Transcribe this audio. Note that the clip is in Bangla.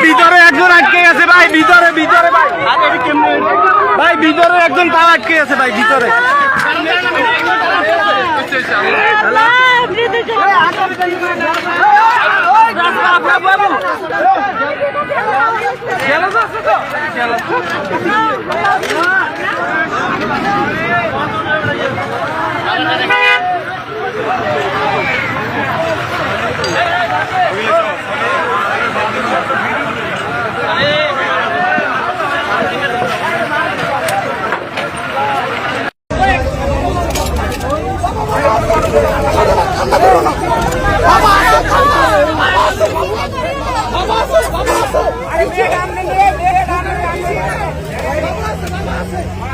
ভিতরে একজন আটকে গেছে ভাই, ভিতরে ভিতরে ভাই, ভাই ভিতরে একজন পা আটকে গেছে ভাই, ভিতরে Baba